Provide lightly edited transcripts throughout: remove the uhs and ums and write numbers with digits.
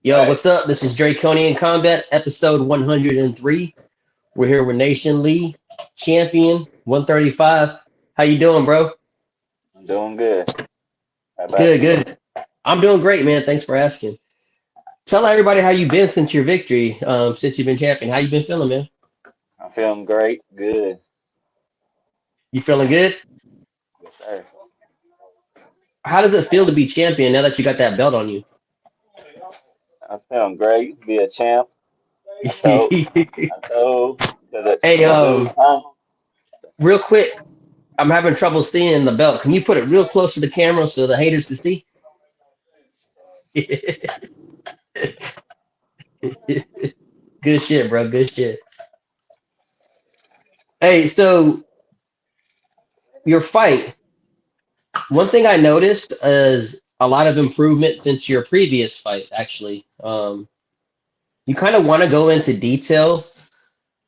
Yo, Right. what's up? This is Draconian Combat, episode 103. We're here with Nashan Lee, champion 135. How you doing, bro? I'm doing good. How about Good, you? good. I'm doing great, man. Thanks for asking. Tell everybody how you been since your victory, since you've been champion. How you been feeling, man? I'm feeling great. Good. You feeling good? Yes, sir. How does it feel to be champion now that you got that belt on you? I'm feeling great. Be a champ. I told, I told Hey, to the dude, huh? real quick, I'm having trouble seeing the belt. Can you put it real close to the camera so the haters can see? Good shit, bro. Good shit. Hey, so your fight. One thing I noticed is a lot of improvement since your previous fight, actually. You kind of want to go into detail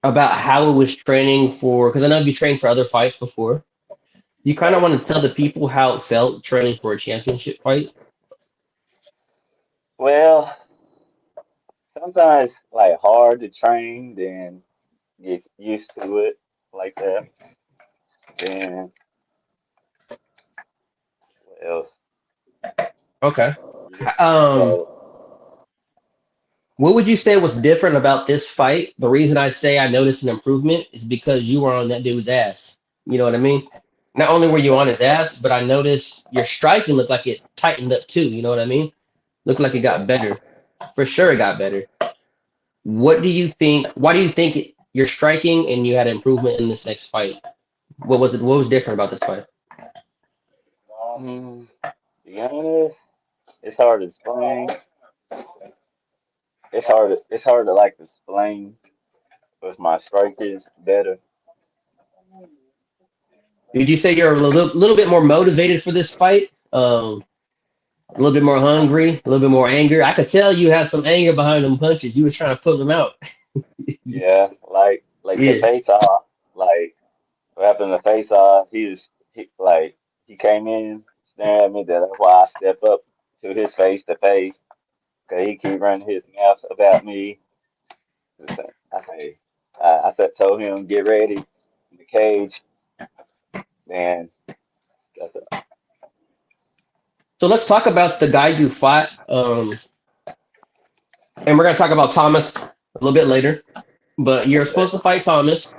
about how it was training for, because I know you trained for other fights before. You kind of Right. want to tell the people how it felt training for a championship fight. Well, sometimes like hard to train, then get used to it like that. Then what else? Okay. Yeah. Um, So, what would you say was different about this fight? The reason I say I noticed an improvement is because you were on that dude's ass. You know what I mean? Not only were you on his ass, but I noticed your striking looked like it tightened up too. You know what I mean? Looked like it yeah. got better. For sure, it got better. What do you think? Why do you think you're striking and you had improvement in this next fight? What was it? What was different about this fight? To be honest, it's hard to explain. It's hard to like explain if my strike is better. Did you say you're a little bit more motivated for this fight? A little bit more hungry, a little bit more anger. I could tell you had some anger behind them punches. You was trying to put them out. Yeah, like the Yeah, face off, like what happened to face off, he came in staring at me, that's why I step up to his face, 'cause he keep running his mouth about me. I say I said told him get ready in the cage, man. That's a, so let's talk about the guy you fought. And we're gonna talk about Thomas a little bit later. But you're okay. supposed to fight Thomas.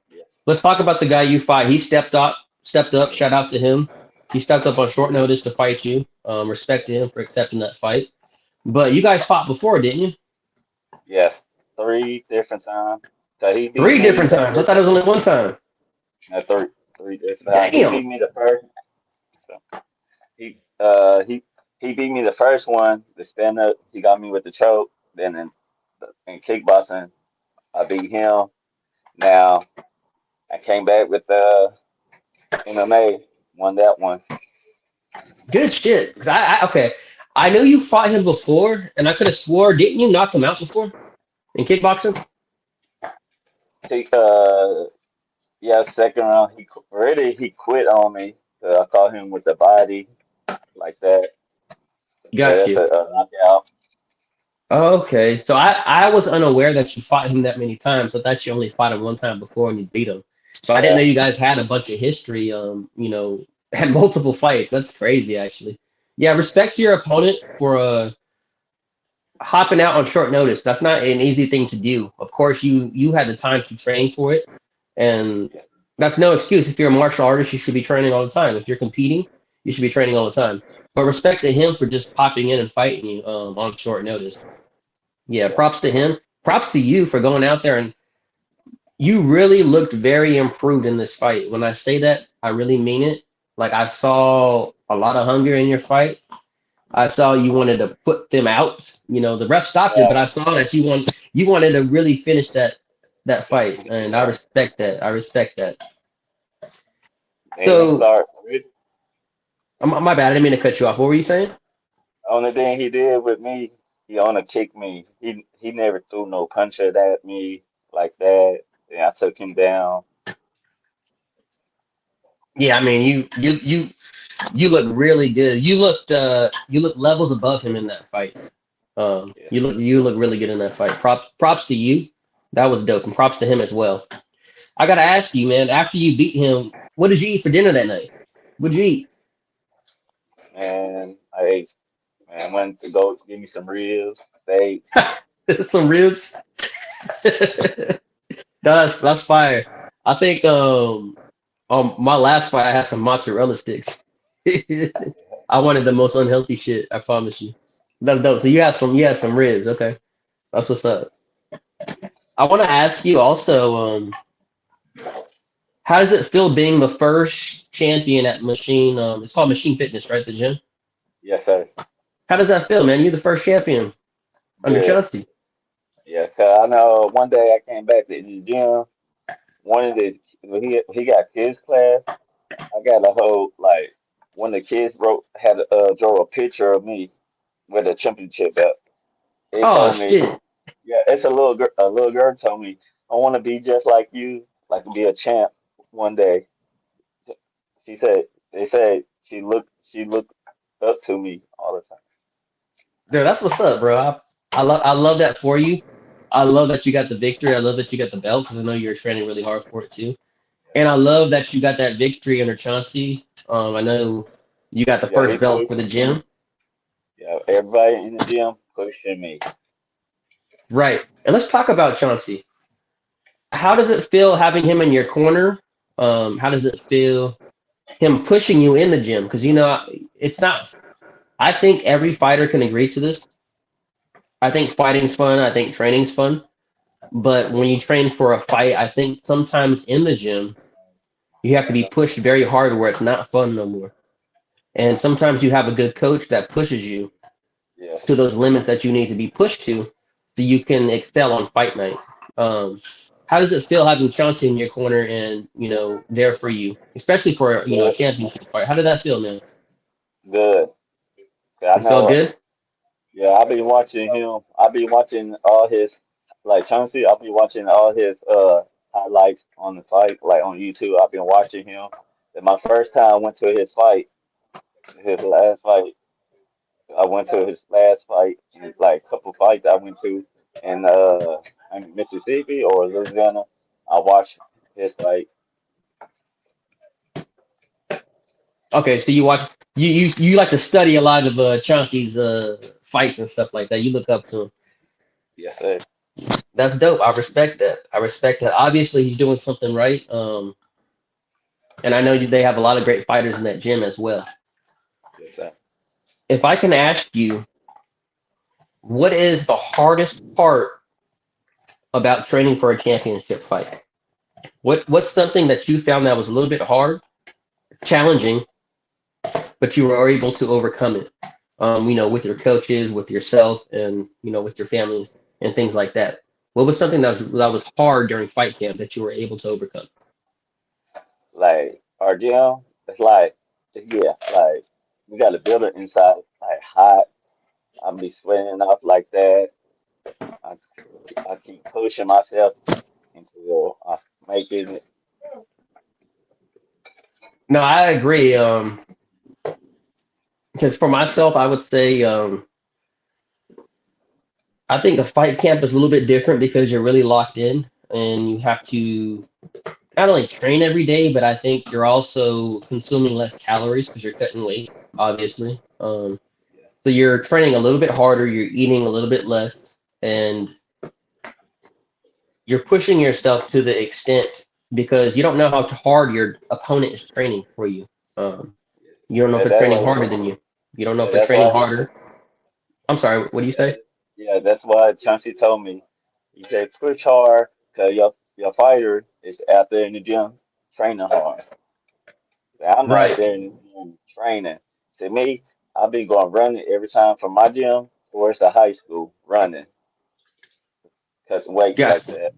Yeah. Let's talk about the guy you fight. He stepped up, stepped up. Shout out to him. He stepped up on short notice to fight you. Respect to him for accepting that fight. But you guys fought before, didn't you? Yes. 3 different times. So he beat Three me different the times. I first thought it was only one time. three different times. He Damn. beat me the first. He he beat me the first one, the stand up. He got me with the choke. Then in kickboxing, I beat him. Now I came back with the MMA, won that one. Good shit. 'Cause okay. I know you fought him before, and I could have swore, didn't you knock him out before in kickboxing? He, yeah, second round he quit on me. I caught him with the body like that. Yeah, Got that's you. a knockout. Okay, so I was unaware that you fought him that many times. I thought you only fought him one time before and you beat him. So I didn't know Yeah, you guys had a bunch of history. Had multiple fights. That's crazy, actually. Yeah, respect to your opponent for hopping out on short notice. That's not an easy thing to do. Of course, you had the time to train for it, and yeah, that's no excuse. If you're a martial artist, you should be training all the time. If you're competing, you should be training all the time. But respect to him for just popping in and fighting you on short notice. Yeah, yeah. props to him. Props to you for going out there and you really looked very improved in this fight. When I say that, I really mean it. Like I saw a lot of hunger in your fight. I saw you wanted to put them out. The ref stopped it, but Yeah. I saw that you wanted to really finish that fight, and I respect that. I respect that. Then he So, start. my bad. I didn't mean to cut you off. What were you saying? Only thing he did with me, he only kicked me. He never threw no punches at me like that. And I took him down. Yeah, I mean, you look really good. You looked levels above him in that fight. Yeah, You look really good in that fight. Props to you. That was dope, and props to him as well. I gotta ask you, man. After you beat him, what did you eat for dinner that night? What did you eat? and I ate. Man, I went to go give me some ribs, steaks. Some ribs. That's fire. I think my last fight I had some mozzarella sticks. I wanted the most unhealthy shit. I promise you. That's dope. So you had some ribs. Okay, that's what's up. I want to ask you also, how does it feel being the first champion at Machine? It's called Machine Fitness, right? The gym. Yes, sir. How does that feel, man? You're the first champion under Good. Chauncey. Yeah, 'cause I know one day I came back to the gym. One of the he got kids class. I got a whole like when the kids wrote had draw a picture of me with a championship belt. He Oh told me, shit. yeah, it's a little girl. A little girl told me, I want to be just like you, like to be a champ one day. She said, they said she looked up to me all the time. Dude, that's what's up, bro. I love that for you. I love that you got the victory. I love that you got the belt because I know you're training really hard for it too. And I love that you got that victory under Chauncey. I know you got the Yeah, he first belt pushed. for the gym. Yeah, everybody in the gym pushing me. Right. And let's talk about Chauncey. How does it feel having him in your corner? How does it feel him pushing you in the gym? Because it's not. I think every fighter can agree to this. I think fighting's fun. I think training's fun. But when you train for a fight, I think sometimes in the gym you have to be pushed very hard where it's not fun no more. And sometimes you have a good coach that pushes you Yes, to those limits that you need to be pushed to so you can excel on fight night. Um, how does it feel having Chauncey in your corner and, there for you, especially for, a good, championship fight? How did that feel, man? good. 'Cause I It felt know. good? Yeah, I've been watching him. I've been watching all his like Chauncey. I've been watching all his highlights on the fight, like on YouTube. I've been watching him. And my first time I went to his fight, his last fight. I went to his last fight, and like couple fights I went to in in Mississippi or Louisiana. I watched his fight. Okay, so you like to study a lot of Chauncey's fights and stuff like that. You look up to him. Yes, sir. That's dope. I respect that. I respect that. Obviously, he's doing something right. And I know they have a lot of great fighters in that gym as well. Yes, sir. If I can ask you, what is the hardest part about training for a championship fight? What's something that you found that was a little bit hard, challenging, but you were able to overcome it? With your coaches, with yourself, and with your families and things like that. What was something that was hard during fight camp that you were able to overcome? Like our gym, it's like yeah, like we got to build it inside, like hot. I be sweating off like that. I, I keep pushing myself until I make it. No, I agree. Because for myself, I would say I think a fight camp is a little bit different because you're really locked in and you have to not only train every day, but I think you're also consuming less calories because you're cutting weight, obviously. So you're training a little bit harder, you're eating a little bit less, and you're pushing yourself to the extent because you don't know how hard your opponent is training for you. Um, you don't know if Yeah, they're that's training why. harder than you. You don't know if Yeah, they're that's training why. harder. I'm sorry, what do you say? Yeah, that's why Chauncey told me. He said, "Push hard, cause your fighter is out there in the gym training hard. I'm out Right. there in the gym training. To me, I've been going running every time from my gym towards the high school running, cutting weights like Gotcha. that.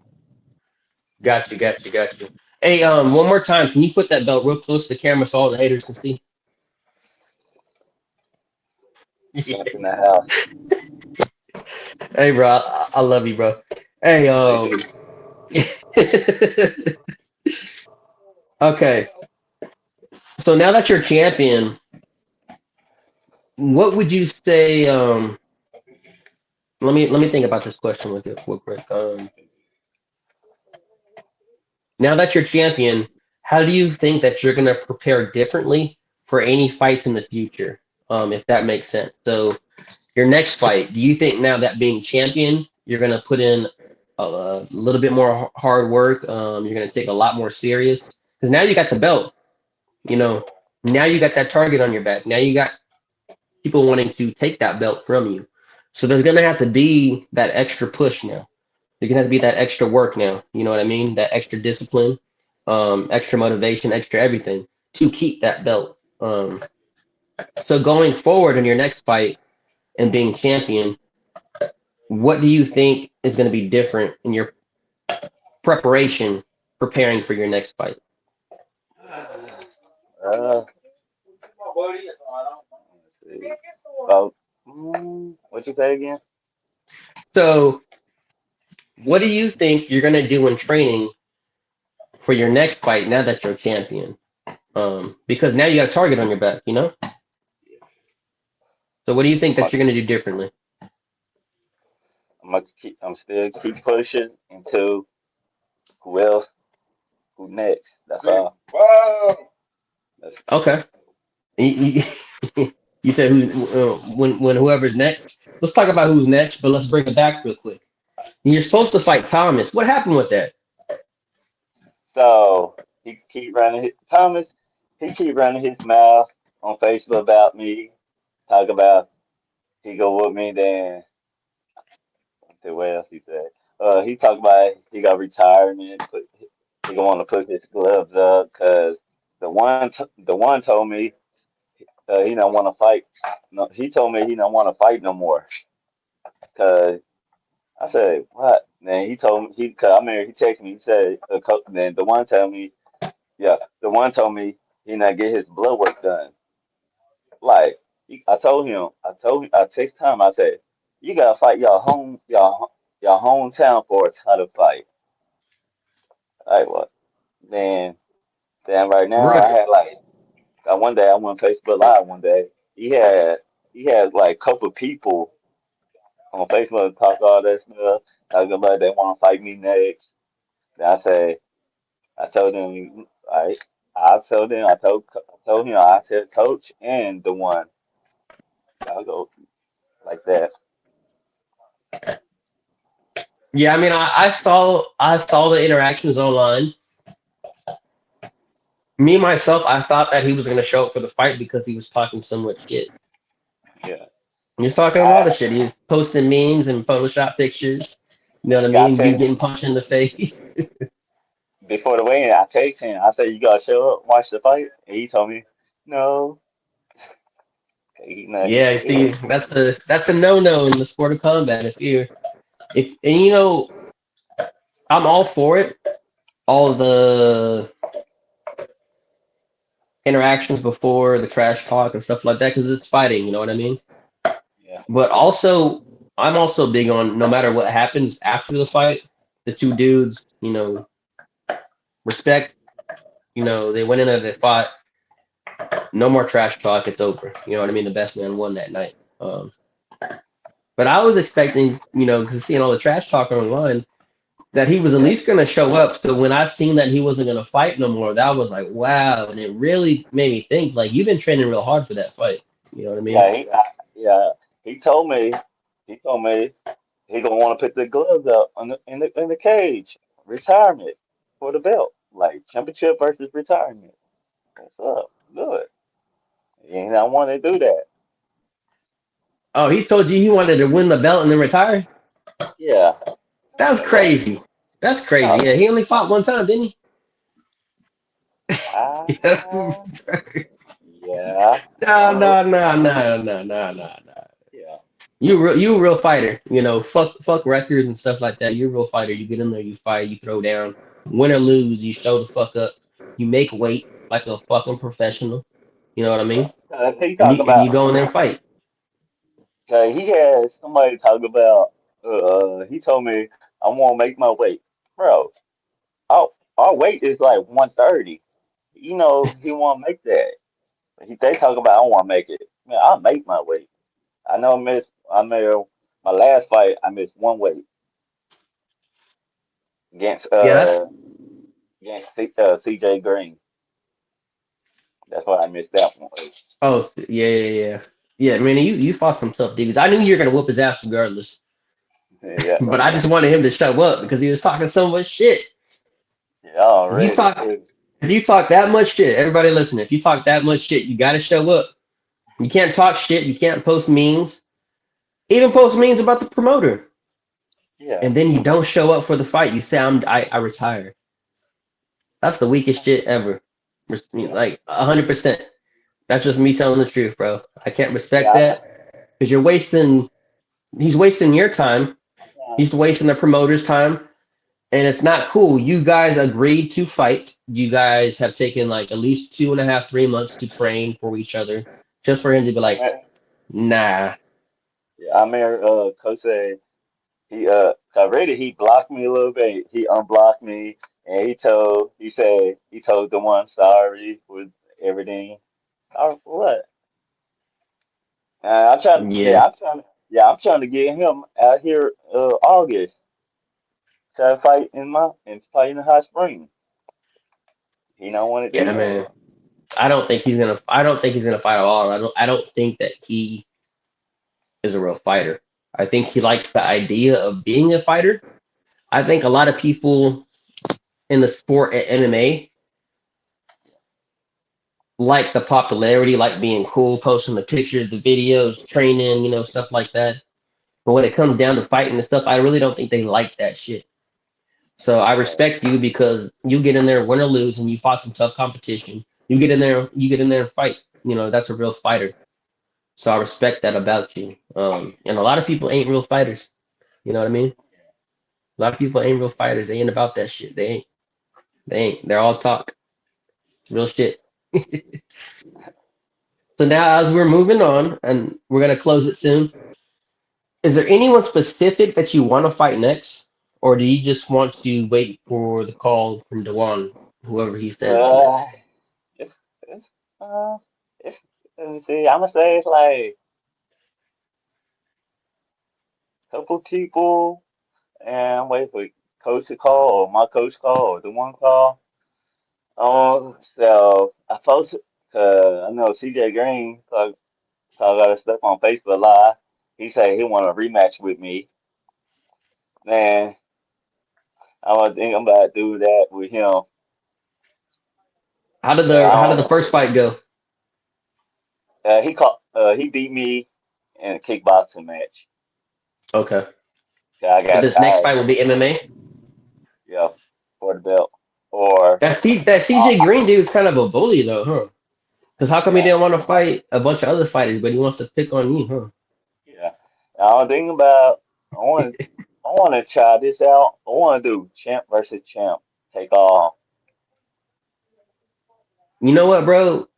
Got you. Hey, one more time, can you put that belt real close to the camera so all the haters can see? Champ in the house. Hey, bro, I love you, bro. Hey, Me too. okay. So now that you're champion, what would you say? let me think about this question with you real quick. Now that you're champion, how do you think that you're gonna prepare differently for any fights in the future? If that makes sense. So your next fight, do you think now that being champion, you're gonna put in a little bit more hard work? You're gonna take a lot more serious because now you got the belt. You know, now you got that target on your back. Now you got people wanting to take that belt from you. So there's gonna have to be that extra push now. There's gonna have to be that extra work now. You know what I mean? That extra discipline, extra motivation, extra everything to keep that belt. So going forward in your next fight and being champion, what do you think is going to be different in your preparation, preparing for your next fight? Uh, let's see. About what you say again? So, what do you think you're going to do in training for your next fight now that you're a champion? Because now you got a target on your back, you know? So, what do you think I'm that gonna, you're going to do differently? I'm still keep pushing until who else, who next. That's all. That's Okay. You said when whoever's next. Let's talk about who's next, but let's bring it back real quick. You're supposed to fight Thomas. What happened with that? so he keep running his Thomas. He keep running his mouth on Facebook about me. Talk about he go with me. Then I said, what else he said? He talked about he got retirement. He gonna want to put his gloves up because the one told me he don't want to fight. No, he told me he don't want to fight no more. Cause I said what? Then he told me cause I remember he texted me. He said then the one told me yeah the one told me he not get his blood work done. Like I text time. I said you gotta fight your hometown for a title fight. Like what? Then then right now I Right. had like one day I went Facebook Live one day. He had he had like a couple people on Facebook talk all that stuff, talking about they want to fight me next. Then I told them, I told him, I tell coach and the one, I'll go like that. Yeah, I mean, I saw the interactions online. Me myself, I thought that he was gonna show up for the fight because he was talking so much shit. Yeah, He was talking a lot of I, shit. He was posting memes and Photoshop pictures. You know what I yeah, I mean? You text getting punched in the face. before the weigh-in. I text him. I said, "You gotta show up, watch the fight." And he told me, "No, he, no, he, Yeah, he, see, that's a no-no in the sport of combat. If and I'm all for it. All the interactions before the trash talk and stuff like that because it's fighting. You know what I mean? yeah, But also, I'm also big on no matter what happens after the fight, the two dudes, respect. They went in there, they fought. No more trash talk. It's over. You know what I mean? The best man won that night. But I was expecting, because seeing all the trash talk online, that he was at yeah, least going to show up. So when I seen that he wasn't going to fight no more, that was like, wow. And it really made me think, like, you've been training real hard for that fight. You know what I mean? yeah, yeah." He told me, he told me he gonna want to put the gloves up in the cage. Retirement for the belt, like championship versus retirement. What's up? Good. And I want to do that. Oh, he told you he wanted to win the belt and then retire? Yeah. That's So what? crazy. That's crazy. No. Yeah, he only fought one time, didn't he? Ah. Yeah. No, No. no, no, no, no, no, no, no. Yeah. You a real fighter. Fuck records and stuff like that. You're a real fighter. You get in there, you fight, you throw down. Win or lose, you show the fuck up. You make weight like a fucking professional. You know what I Yeah. mean? He And talk you about. go in there and fight. He had somebody talk about. He told me I want to make my weight, bro. Our weight is like 130. He want to make that. They talk about I want to make it. Man, I'll make my weight. I know Miss. I know. my last fight, I missed one weight against Yeah, that's CJ Green. That's why I missed that one. yeah, yeah, yeah. Yeah, man, you fought some tough dudes. I knew you were gonna whoop his ass regardless, Yeah, but I just wanted him to show up because he was talking so much shit. yeah, If you already. talk, if you talk that much shit, everybody listen. If you talk that much shit, you gotta show up. You can't talk shit. You can't post memes. Even post memes about the promoter, Yeah, and then you don't show up for the fight. You say I retire. That's the weakest shit ever. yeah, Like 100%. That's just me telling the truth, bro. I can't respect yeah. that because you're wasting. He's wasting your time. He's wasting the promoter's time, and it's not cool. You guys agreed to fight. You guys have taken like at least 2.5, 3 months to train for each other, just for him to be I like, mean, nah. yeah, I mean, Coach said he already he blocked me a little bit. He unblocked me, and he said he told the one sorry with everything. What? Yeah, I'm trying to get him out here August to fight in the hot spring. He don't want to do yeah, that. man. I don't think he's gonna. I don't think he's gonna fight at all. I don't. I don't think that he is a real fighter. I think he likes the idea of being a fighter. I think a lot of people in the sport at MMA like the popularity, like being cool, posting the pictures, the videos, training, stuff like that. But when it comes down to fighting and stuff, I really don't think they like that shit. So I Yeah, respect you because you get in there, win or lose, and you fought some tough competition. You get in there and fight. That's a real fighter. So I respect that about you. And a lot of people ain't real fighters. You know what I mean? A lot of people ain't real fighters. They ain't about that shit. They ain't. They ain't. They're all talk. Real shit. So now, as we're moving on, and we're gonna close it soon. Is there anyone specific that you want to fight next, or do you just want to wait for the call from Dewan, whoever he says next? uh, it's it's uh, it's let me see. I'm gonna say it's like a couple people, and I'm waiting for coach to call or my coach call or the one call. So I posted. I know CJ Green talk about stuff on Facebook Live. He said he want a rematch with me. Man, I don't think I'm about to do that with him. How did But the I how did the don't. first fight go? He beat me in a kickboxing match. Okay, So I but got this next fight will be MMA. yeah for the belt or That CJ uh, Green dude's kind of a bully though, huh? Because how come he yeah didn't want to fight a bunch of other fighters, but he wants to pick on you, huh? yeah. I don't think about. I want I want to try this out. I want to do champ versus champ. Take all. You know what, bro?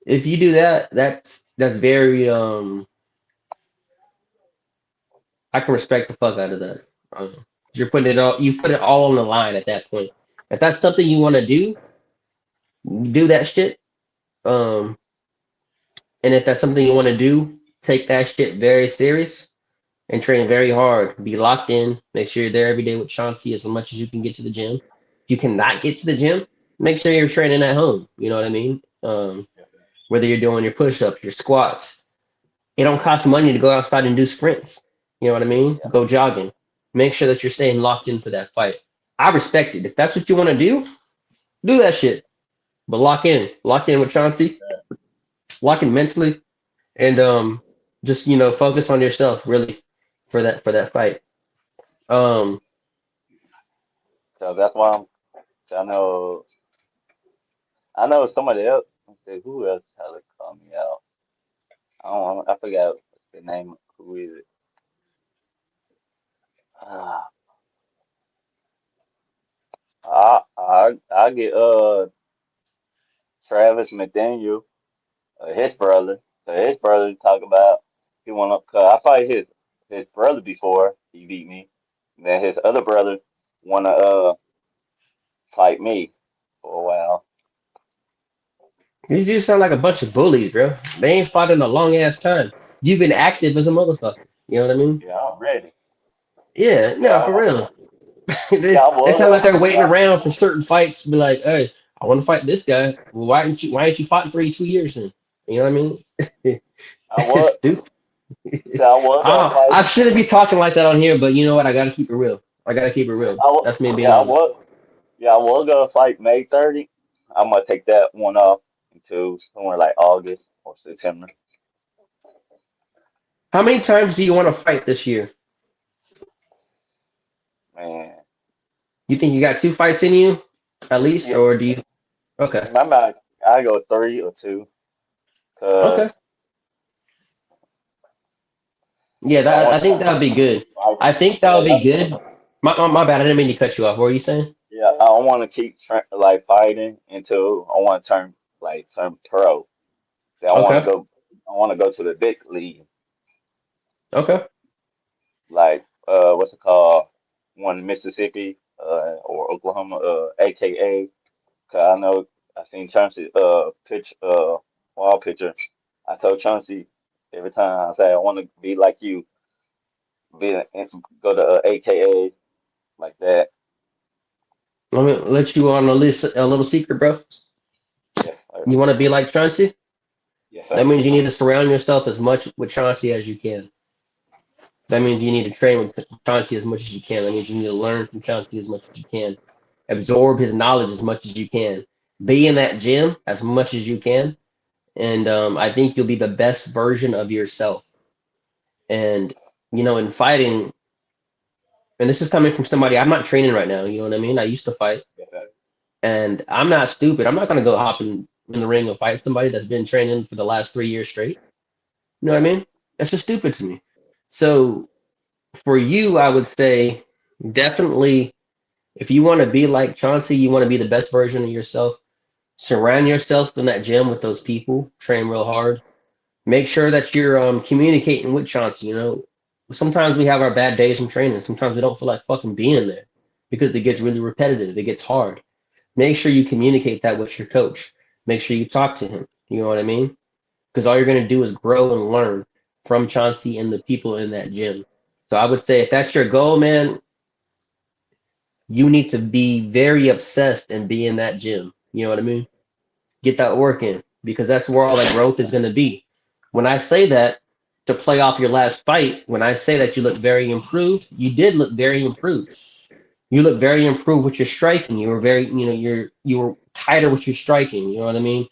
If you do that, that's very I can respect the fuck out of that. You're putting it all you put it all on the line at that point. If that's something you want to do that shit. Um, and if that's something you want to do, take that shit very serious and train very hard. Be locked in. Make sure you're there every day with Chauncey as much as you can get to the gym. If you cannot get to the gym, make sure you're training at home. You know what I mean? Whether you're doing your push-ups, your squats, it don't cost money to go outside and do sprints. You know what I mean? Yeah. Go jogging. Make sure that you're staying locked in for that fight. I respect it. If that's what you want to do that shit. But lock in. Lock in with Chauncey. Lock in mentally and just focus on yourself really for that fight. Um, So that's why so I know somebody else. Let's see who else tried to call me out. I forgot what's the name. Who is it? Ah, I get Travis McDaniel, his brother. So his brother talk about he wanna. Cause I fight his brother before he beat me. Then his other brother wanna fight me for a while. these dudes sound like a bunch of bullies, bro. They ain't fought in a long ass time. You've been active as a motherfucker. You know what I mean? Yeah, I'm ready. Yeah, Yeah, no, for real. yeah, I They sound was. like they're waiting Yeah, around for certain fights to be like, hey, I want to fight this guy. Well, why ain't you fought in 2 years then? You know what I mean? I It's was. stupid. Yeah, I was gonna fight. I shouldn't be talking like that on here, but you know what? I gotta keep it real. I gotta keep it Yeah, real. That's me being yeah, I honest. was. Yeah, I was gonna fight May 30. I'm gonna take that one off until somewhere like August or September. How many times do you want to fight this year? Man, You think you got 2 fights in you, at least, yeah, or do you? Okay, my mind, I go 3 or 2, cause okay, yeah. I That want I to think turn that would be good. like I think that yeah, would be good. My bad. I didn't mean to cut you off. What were you saying? yeah. I want to keep like fighting until I want to turn pro. I want to Okay, go. I want to go to the big league, okay. like what's it called? One in Mississippi or Oklahoma, AKA. Cause I know I seen Chauncey pitch wall pitcher. I told Chauncey every time I say I want to be like you, go to AKA like that. Let me let you on a little secret, bro. Yes, sir. You want to be like Chauncey? Yes, That sir. means you need to surround yourself as much with Chauncey as you can. That means you need to train with Chauncey as much as you can. That means you need to learn from Chauncey as much as you can. Absorb his knowledge as much as you can. Be in that gym as much as you can. And I think you'll be the best version of yourself. And, in fighting, and this is coming from somebody, I'm not training right now. You know what I mean? I used to fight. Yes, sir. And I'm not stupid. I'm not going to go hop in the ring and fight somebody that's been training for the last 3 years straight. You know what I mean? That's just stupid to me. So for you, I would say definitely if you want to be like Chauncey, you want to be the best version of yourself. Surround yourself in that gym with those people. Train real hard. Make sure that you're communicating with Chauncey. Sometimes we have our bad days in training. Sometimes we don't feel like fucking being there because it gets really repetitive. It gets hard. Make sure you communicate that with your coach. Make sure you talk to him. You know what I mean? Because all you're going to do is grow and learn from Chauncey and the people in that gym. So I would say if that's your goal, man, you need to be very obsessed and be in that gym. You know what I mean? Get that work in because that's where all that growth is going to be. When I say that, to play off your last fight, when I say that you look very improved, you did look very improved. You look very improved with your striking. You were very, you were tighter with your striking. You know what I mean?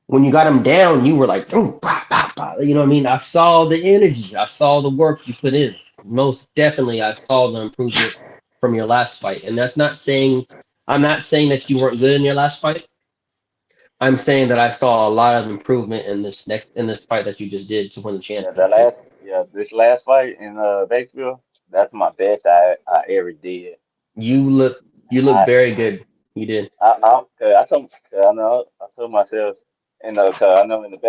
When you got him down, you were like, oh, bah, bah, bah. You know what I mean? I saw the energy. I saw the work you put in. Most definitely, I saw the improvement from your last fight. And I'm not saying that you weren't good in your last fight. I'm saying that I saw a lot of improvement in this fight that you just did to win the Yeah, the championship. last this last fight in Batesville, that's my best I ever did. You look, you look I very good. You did. I told myself cause I know in the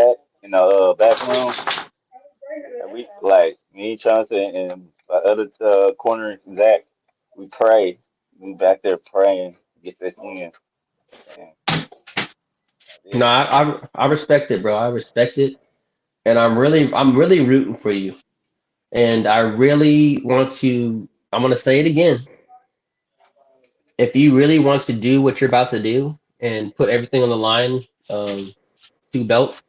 back room, and we like me, Chauncey, and the other corner Zach, we pray. We back there praying to get this win, and I No, did. I respect it, bro. I respect it, and I'm really rooting for you. And I really want to. I'm gonna say it again. If you really want to do what you're about to do and put everything on the line, 2 belts,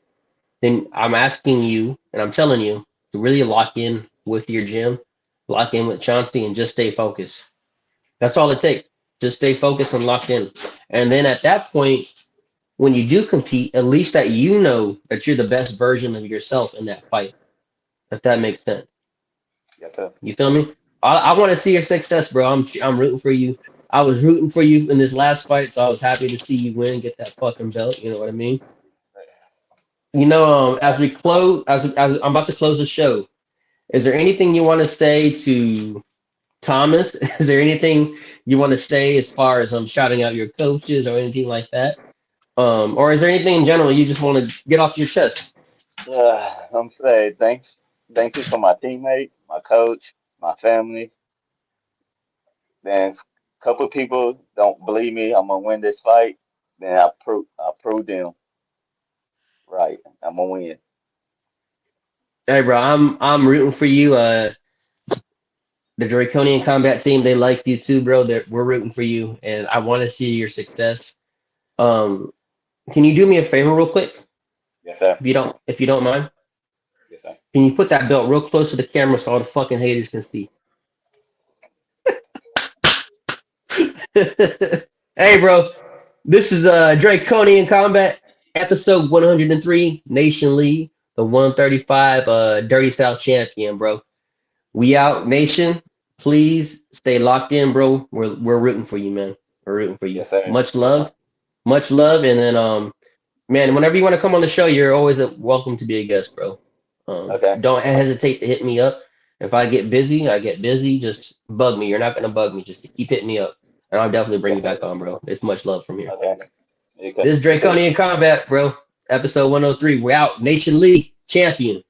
then I'm asking you and I'm telling you to really lock in with your gym, lock in with Chauncey, and just stay focused. That's all it takes. Just stay focused and locked in. And then at that point, when you do compete, at least that you know that you're the best version of yourself in that fight. If that makes sense. Yes, sir. You feel me? I want to see your success, bro. I'm rooting for you. I was rooting for you in this last fight, so I was happy to see you win and get that fucking belt. You know what I mean? As we close, as I'm about to close the show, is there anything you want to say to Thomas? Is there anything you want to say as far as shouting out your coaches or anything like that? Or is there anything in general you just want to get off your chest? I'm saying thank you for my teammate, my coach, my family. Then a couple people don't believe me. I'm gonna win this fight. Then I prove them right. I'm gonna win. Hey, bro, I'm rooting for you. The Draconian Combat team, they like you too, bro. We're rooting for you, and I want to see your success. Um, can you do me a favor real quick, Yes, sir. if you don't mind? Yes, sir. Can you put that belt real close to the camera so all the fucking haters can see? Hey, bro, this is Draconian Combat, episode 103, Nation Lee, the 135 Dirty South champion, bro. We out, Nation. Please stay locked in, bro. We're rooting for you, man. We're rooting for you. Yes, sir. Much love, and then man, whenever you want to come on the show, you're always welcome to be a guest, bro. Okay. Don't hesitate to hit me up. If I get busy, I get busy. Just bug me. You're not gonna bug me. Just keep hitting me up, and I'll definitely bring you Yes, sir. back on, bro. It's much love from here. Okay. Okay. This is You too. Draconian Combat, bro. Episode 103. We're out. Nation League champion.